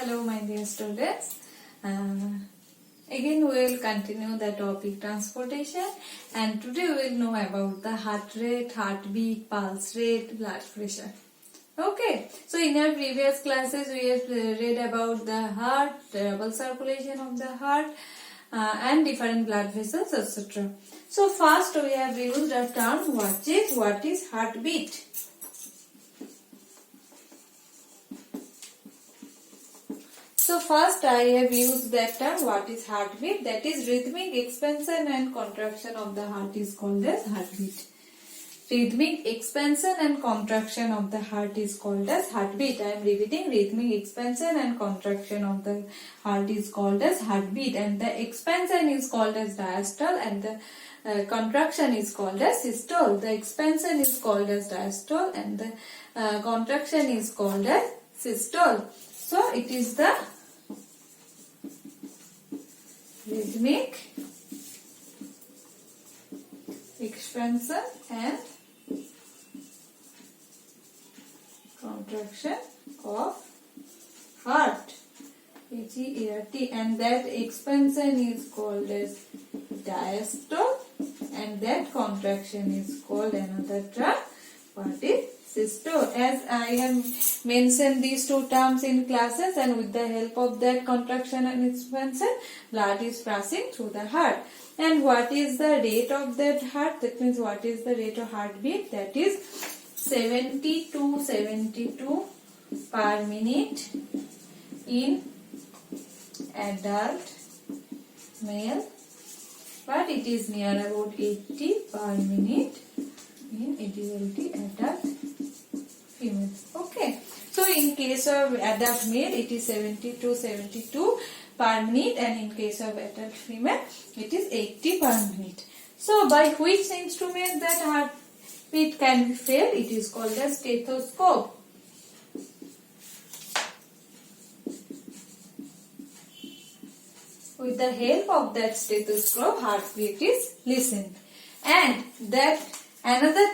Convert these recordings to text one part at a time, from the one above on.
Hello, my dear students. Again, we will continue the topic transportation, and today we will know about the heart rate, heartbeat, pulse rate, blood pressure. Okay, so in our previous classes, we have read about the heart, the circulation of the heart, and different blood vessels, etc. So first, we have used a term what is heartbeat. So first I have used that term what is heartbeat, that is rhythmic expansion and contraction of the heart is called as heartbeat. Rhythmic expansion and contraction of the heart is called as heartbeat. I am repeating, rhythmic expansion and contraction of the heart is called as heartbeat, and the expansion is called as diastole and the contraction is called as systole. The expansion is called as diastole and the contraction is called as systole. So it is the rhythmic expansion and contraction of heart, H-E-A-R-T, and that expansion is called as diastole and that contraction is called another term what is systole. As I have mentioned these two terms in classes, and with the help of that contraction and expansion, blood is passing through the heart. And what is the rate of that heart? That means what is the rate of heartbeat? That is 70 to 72 per minute in adult male, but it is near about 80 per minute in adult female. Okay, so in case of adult male it is 70 to 72 per minute, and in case of adult female it is 80 per minute. So by which instrument that heartbeat can be felt? It is called as stethoscope. With the help of that stethoscope, heartbeat is listened. And that another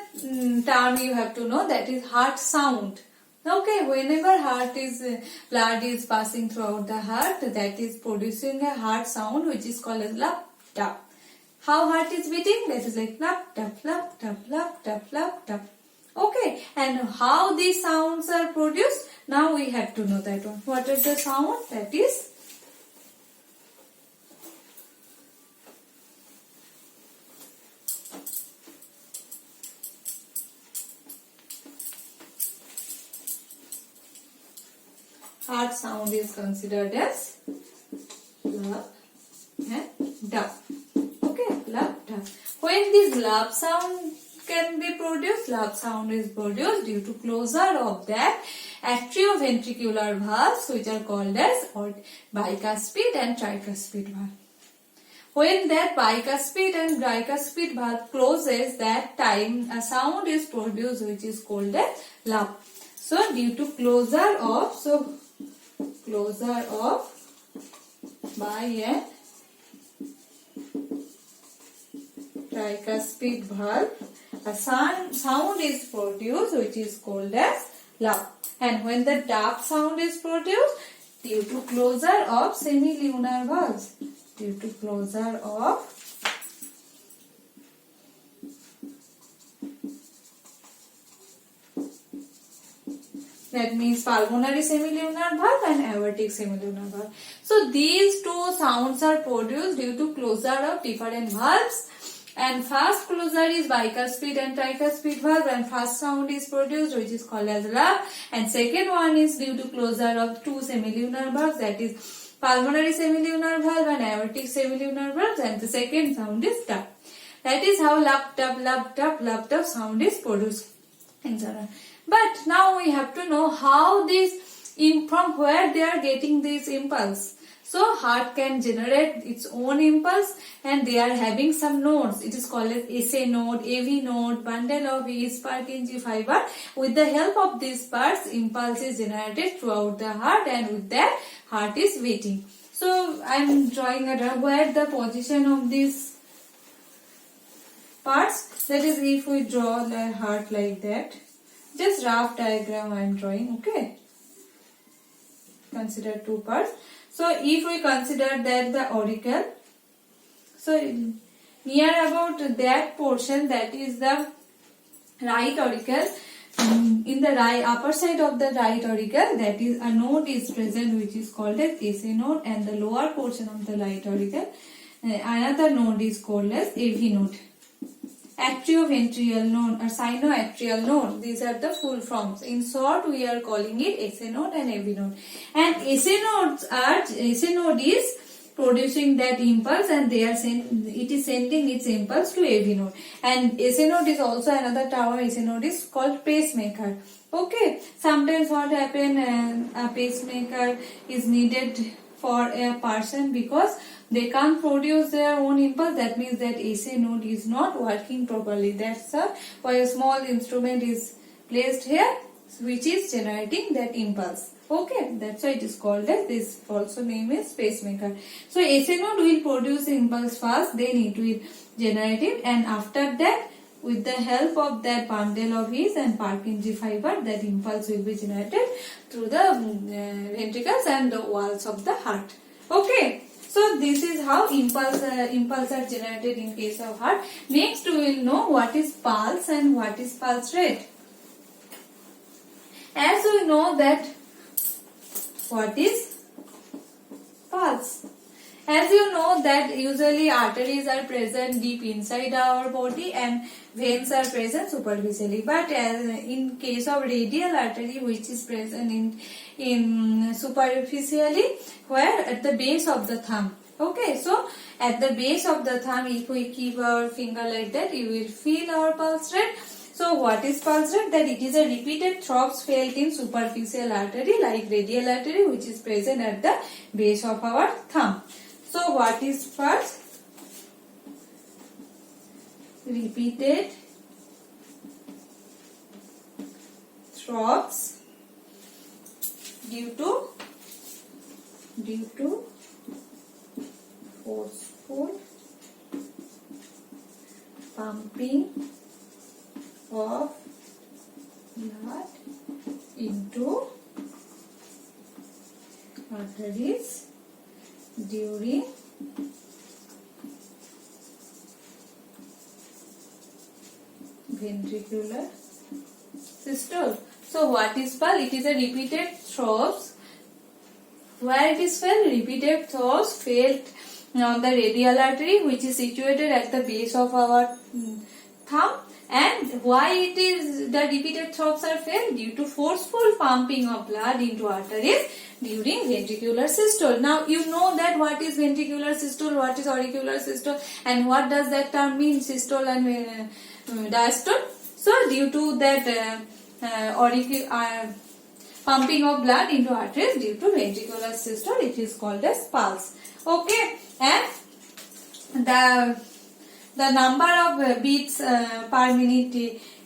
term you have to know, that is heart sound. Okay, whenever blood is passing throughout the heart, that is producing a heart sound which is called as lup tap. How heart is beating? That is like lup tap, lup tap, lup tap, lup tap. Okay, and how these sounds are produced? Now we have to know that one. What is the sound? That is heart sound is considered as lup and tap. Okay, lup tap. When this lup sound can be produced, lup sound is produced due to closure of that atrioventricular valves which are called as bicuspid and tricuspid valve. When that bicuspid and tricuspid valve closes, that time a sound is produced which is called as lup. So due to closure of bi and tricuspid valve, a sound is produced which is called as lup. And when the tap sound is produced, due to closure of semilunar valves, that means pulmonary semilunar valve and aortic semilunar valve. So these two sounds are produced due to closure of different valves. And first closure is bicuspid and tricuspid valve, and first sound is produced which is called as lup. And second one is due to closure of two semilunar valves, that is pulmonary semilunar valve and aortic semilunar valves, and the second sound is tap. That is how lup tap sound is produced, etc. But now we have to know how from where they are getting this impulse. So heart can generate its own impulse, and they are having some nodes. It is called as SA node, AV node, bundle of each Purkinje fiber. With the help of these parts, impulse is generated throughout the heart, and with that heart is beating. So I am drawing where the position of these parts. That is, if we draw the heart like that, just rough diagram I am drawing. Okay. consider two parts. So if we consider that the auricle, so near about that portion, that is the right auricle, in the right upper side of the right auricle, that is a node is present which is called as SA node, and the lower portion of the right auricle, another node is called as AV node. Atrioventral node or sinoatrial node, these are the full forms. In short, we are calling it SA node and AV node. And SA node is producing that impulse, and it is sending its impulse to AV node. And SA node is also another term. SA node is called pacemaker. Okay, sometimes what happen, a pacemaker is needed for a person because they can't produce their own impulse. That means that SA node is not working properly. That's why a small instrument is placed here which is generating that impulse. Okay, that's why it is called as, this also name is pacemaker. So SA node will produce impulse first, then it will generate it, and after that, with the help of that bundle of His and Purkinje fiber, that impulse will be generated through the ventricles and the walls of the heart. Okay, so this is how impulse are generated in case of heart. Next, we will know what is pulse and what is pulse rate. As we know that what is pulse. As you know that usually arteries are present deep inside our body and veins are present superficially. But in case of radial artery, which is present in superficially, where at the base of the thumb. Okay, so at the base of the thumb, if we keep our finger like that, you will feel our pulse rate. So what is pulse rate? That it is a repeated throbs felt in superficial artery like radial artery, which is present at the base of our thumb. So what is pulse? Repeated throbs due to forceful pumping of blood into arteries during ventricular systole. So what is pulse? It is a repeated throbs. Where it is felt? Repeated throbs felt on the radial artery, which is situated at the base of our thumb. And why it is the repeated throbs are felt? Due to forceful pumping of blood into arteries during ventricular systole. Now you know that what is ventricular systole, what is auricular systole, and what does that term mean, systole and diastole. So due to that pumping of blood into arteries due to ventricular systole, it is called as pulse. Okay, and the number of beats per minute,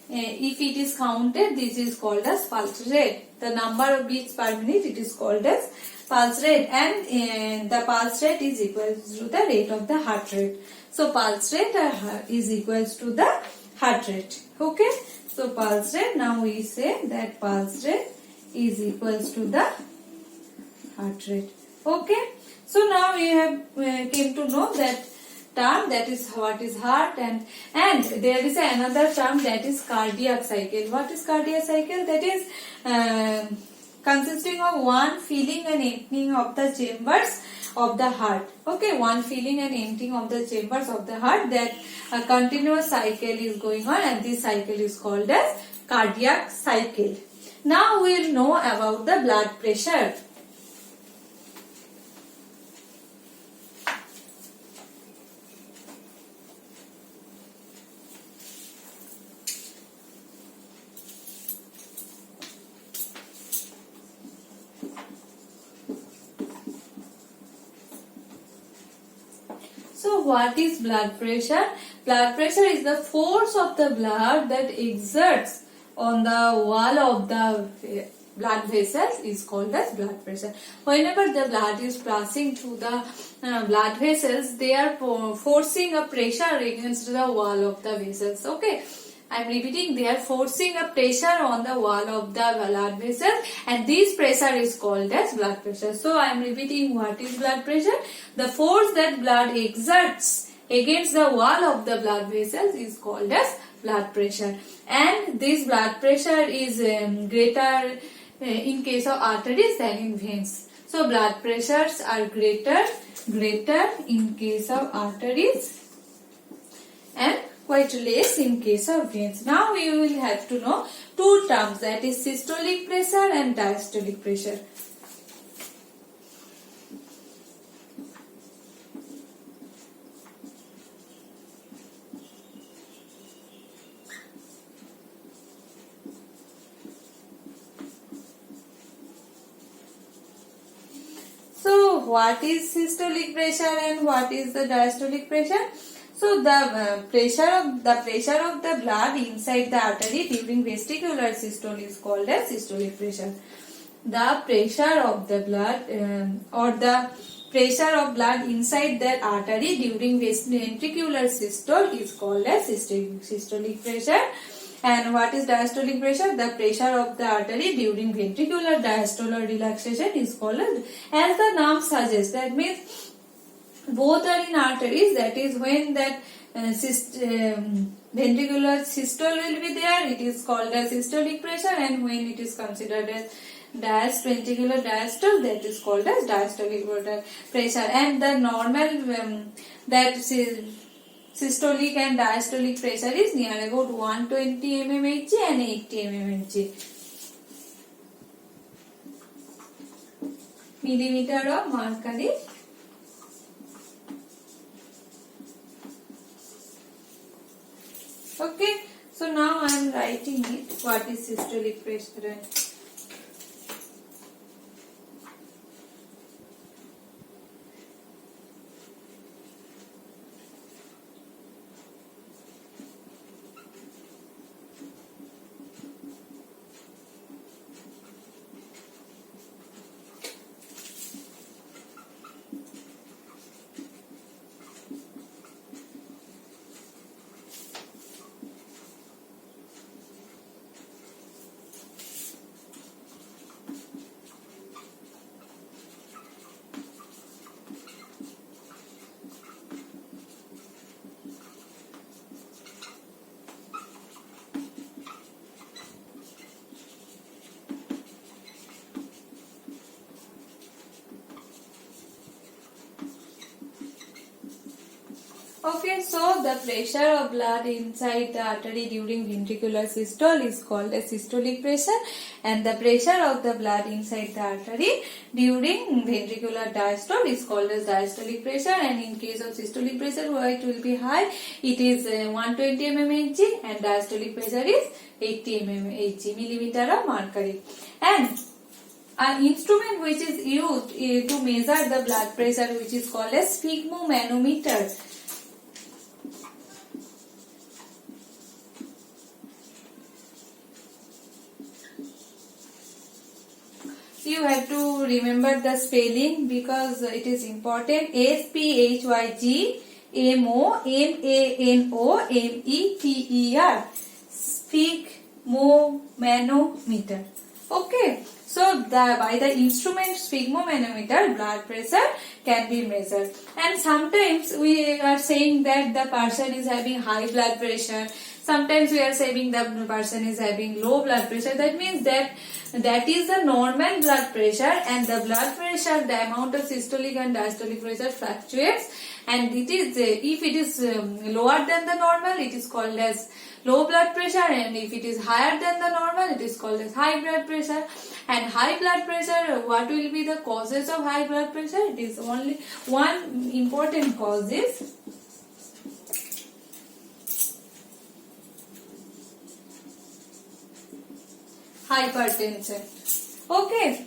if it is counted, this is called as pulse rate. The number of beats per minute, it is called as pulse rate, and the pulse rate is equal to the rate of the heart rate. So pulse rate is equal to the heart rate. Okay, so pulse rate, now we say that pulse rate is equal to the heart rate. Okay, so now we have came to know that term, that is what is heart, and there is another term, that is cardiac cycle. What is cardiac cycle? That is consisting of one filling and emptying of the chambers of the heart. Okay, one filling and emptying of the chambers of the heart, that a continuous cycle is going on, and this cycle is called as cardiac cycle. Now we will know about the blood pressure. So what is blood pressure? Blood pressure is the force of the blood that exerts on the wall of the blood vessels is called as blood pressure. Whenever the blood is passing through the blood vessels, they are forcing a pressure against the wall of the vessels. Okay, I'm repeating, they are forcing a pressure on the wall of the blood vessel, and this pressure is called as blood pressure. So I am repeating, what is blood pressure? The force that blood exerts against the wall of the blood vessels is called as blood pressure, and this blood pressure is greater in case of arteries than in veins. So blood pressures are greater in case of arteries and quite less in case of veins. Now we will have to know two terms, that is systolic pressure and diastolic pressure. So what is systolic pressure and what is the diastolic pressure? So the pressure of the blood inside the artery during vestibular systole is called as systolic pressure. The pressure of the blood or the pressure of blood inside the artery during ventricular systole is called as systolic pressure. And what is diastolic pressure? The pressure of the artery during ventricular diastole relaxation is called as the name suggests. That means both are in arteries. That is when that ventricular systole will be there, it is called as systolic pressure, and when it is considered as ventricular diastole, that is called as diastolic pressure. And the normal that systolic and diastolic pressure is near about 120 mmHg and 80 mmHg. Millimeter of mercury. Okay, so now I am writing it. What is systolic pressure? Okay, so the pressure of blood inside the artery during ventricular systole is called as systolic pressure, and the pressure of the blood inside the artery during ventricular diastole is called as diastolic pressure. And in case of systolic pressure, where it will be high, it is 120 mmHg, and diastolic pressure is 80 mmHg, millimeter of mercury. And an instrument which is used to measure the blood pressure, which is called as sphygmomanometer. You have to remember the spelling because it is important. SPHYGMOMANOMETER. Sphygmomanometer. Okay. So by the instrument sphygmomanometer, blood pressure can be measured. And sometimes we are saying that the person is having high blood pressure. Sometimes we are saying the person is having low blood pressure. That means that is the normal blood pressure, and the blood pressure, the amount of systolic and diastolic pressure fluctuates, and it is if it is lower than the normal, it is called as low blood pressure, and if it is higher than the normal, it is called as high blood pressure. And high blood pressure, what will be the causes of high blood pressure? It is only one important cause is hypertension. Okay,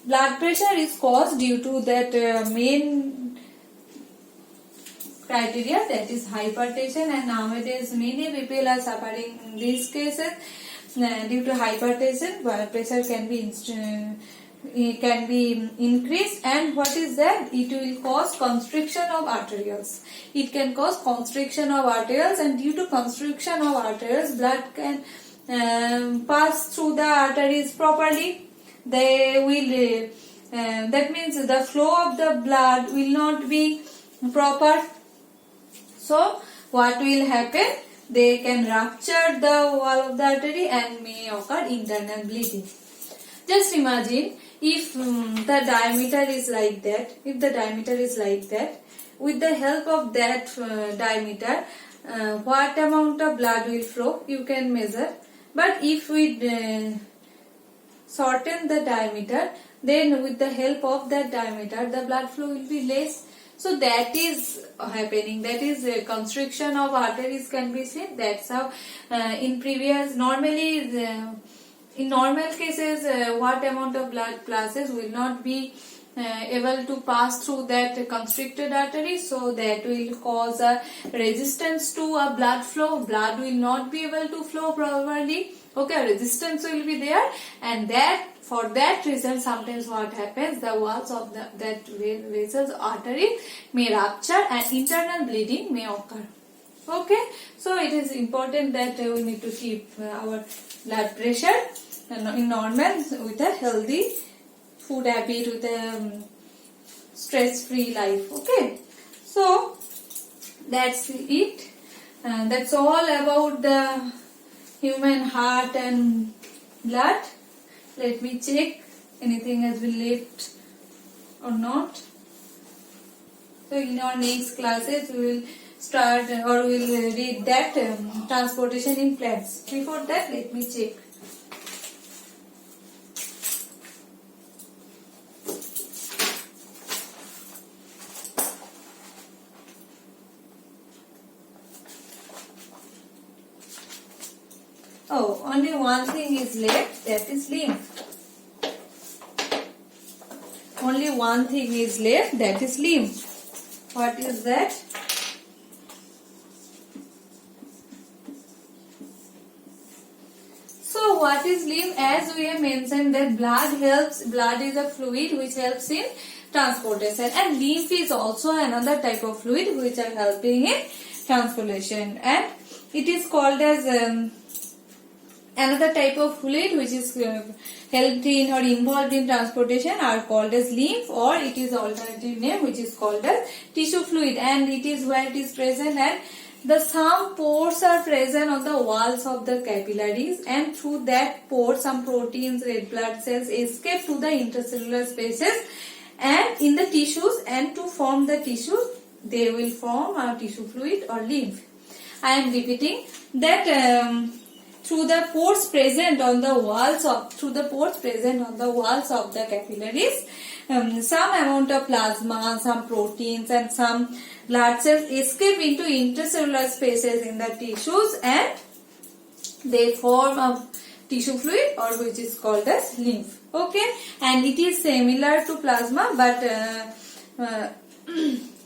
blood pressure is caused due to that main criteria, that is hypertension, and nowadays many people are suffering in these cases due to hypertension. Blood pressure can be it can be increased, and what is that? It will cause constriction of arterioles. It can cause constriction of arterioles, and due to constriction of arterioles, blood can pass through the arteries properly. They will that means the flow of the blood will not be proper. So what will happen? They can rupture the wall of the artery and may occur internal bleeding. Just imagine if the diameter is like that. If the diameter is like that, with the help of that diameter, what amount of blood will flow, you can measure. But if we shorten the diameter, then with the help of that diameter, the blood flow will be less. So that is happening. That is constriction of arteries can be seen. That's how in previous normally in normal cases what amount of blood passes will not be able to pass through that constricted artery, so that will cause a resistance to a blood flow. Blood will not be able to flow properly. Okay, resistance will be there, and that for that reason sometimes what happens, the walls of that vessels artery may rupture and internal bleeding may occur. Okay, so it is important that we need to keep our blood pressure in normal with a healthy food habit, with a stress-free life. Okay, so that's it. That's all about the human heart and blood. Let me check anything has been left or not. So in our next classes we will start or we will read that transportation in plants. Before that, let me check. Oh, only one thing is left, that is lymph. Only one thing is left, that is lymph. What is that? So what is lymph? As we have mentioned that blood is a fluid which helps in transportation, and lymph is also another type of fluid which are helping in transportation, and it is called as another type of fluid which is helped in or involved in transportation are called as lymph, or it is alternative name which is called as tissue fluid, and it is where it is present, and some pores are present on the walls of the capillaries, and through that pore some proteins, red blood cells escape to the intercellular spaces and in the tissues, and to form the tissue they will form a tissue fluid or lymph. I am repeating that through the pores present on the walls of the capillaries, some amount of plasma, some proteins and some blood cells escape into intercellular spaces in the tissues, and they form a tissue fluid or which is called as lymph. Okay, and it is similar to plasma, but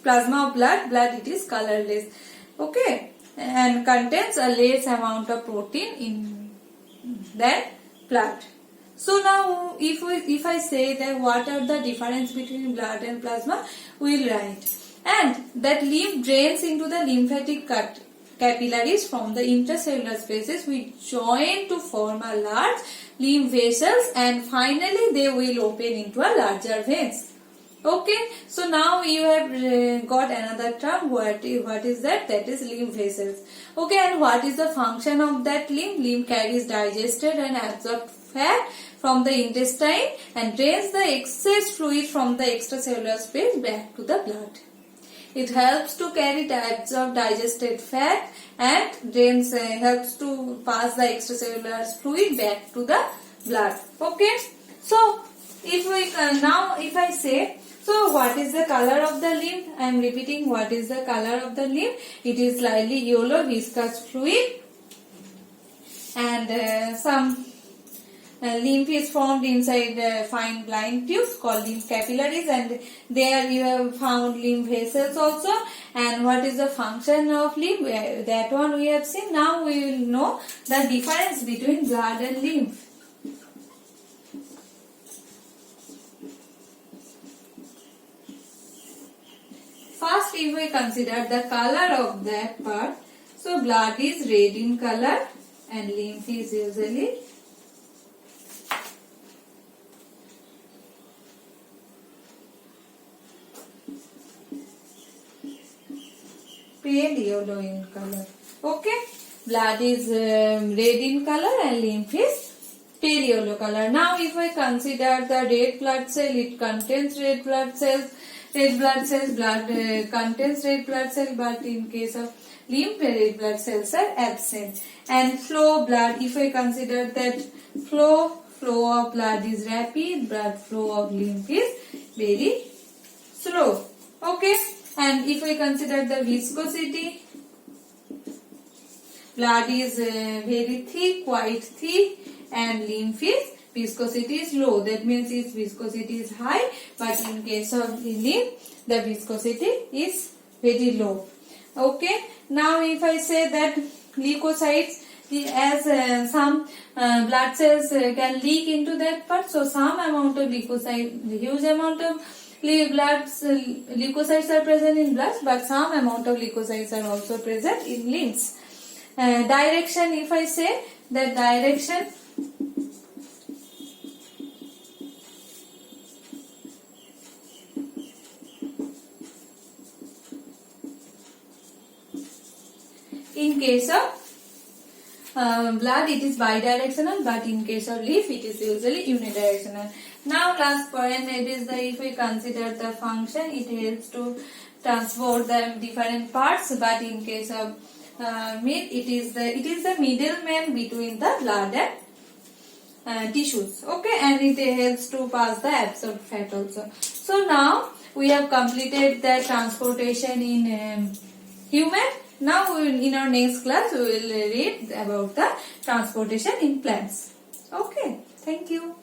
plasma of blood it is colorless. Okay, and contains a less amount of protein in than blood. So now if I say that what are the difference between blood and plasma, we will write, and that lymph drains into the lymphatic capillaries from the intercellular spaces which join to form a large lymph vessels, and finally they will open into a larger veins. Okay, so now you have got another term. What is that? That is lymph vessels. Okay, and what is the function of that lymph? Lymph carries digested and absorbed fat from the intestine and drains the excess fluid from the extracellular space back to the blood. It helps to carry the absorbed digested fat and drains helps to pass the extracellular fluid back to the blood. Okay, so if I say, so what is the color of the lymph? I am repeating, what is the color of the lymph? It is slightly yellow viscous fluid, and some lymph is formed inside fine blind tubes called lymph capillaries, and there you have found lymph vessels also. And what is the function of lymph? That one we have seen. Now we will know the difference between blood and lymph. first if we consider the color of that part, so blood is red in color and lymph is usually pale yellow in color. Okay, blood is red in color and lymph is pale yellow color. Now if I consider the red blood cell, it contains red blood cells. Red blood cells contains red blood cell, but in case of lymph, red blood cells are absent. And flow blood, if I consider that flow of blood is rapid, blood flow of lymph is very slow. Okay, and if we consider the viscosity, blood is very thick, quite thick, and lymph is viscosity is low. That means its viscosity is high, but in case of lymph, the viscosity is very low. Okay, now if I say that leukocytes, as some blood cells can leak into that part, so some amount of leukocyte, huge amount of leukocytes are present in blood, but some amount of leukocytes are also present in lymphs. Direction, if I say that direction, in case of blood it is bidirectional, but in case of leaf it is usually unidirectional. Now last point, it is the, if we consider the function, it helps to transport the different parts, but in case of it is the middleman between the blood and tissues. Okay, and it helps to pass the absorbed fat also. So now we have completed the transportation in human. Now in our next class we will read about the transportation in plants. Okay, thank you.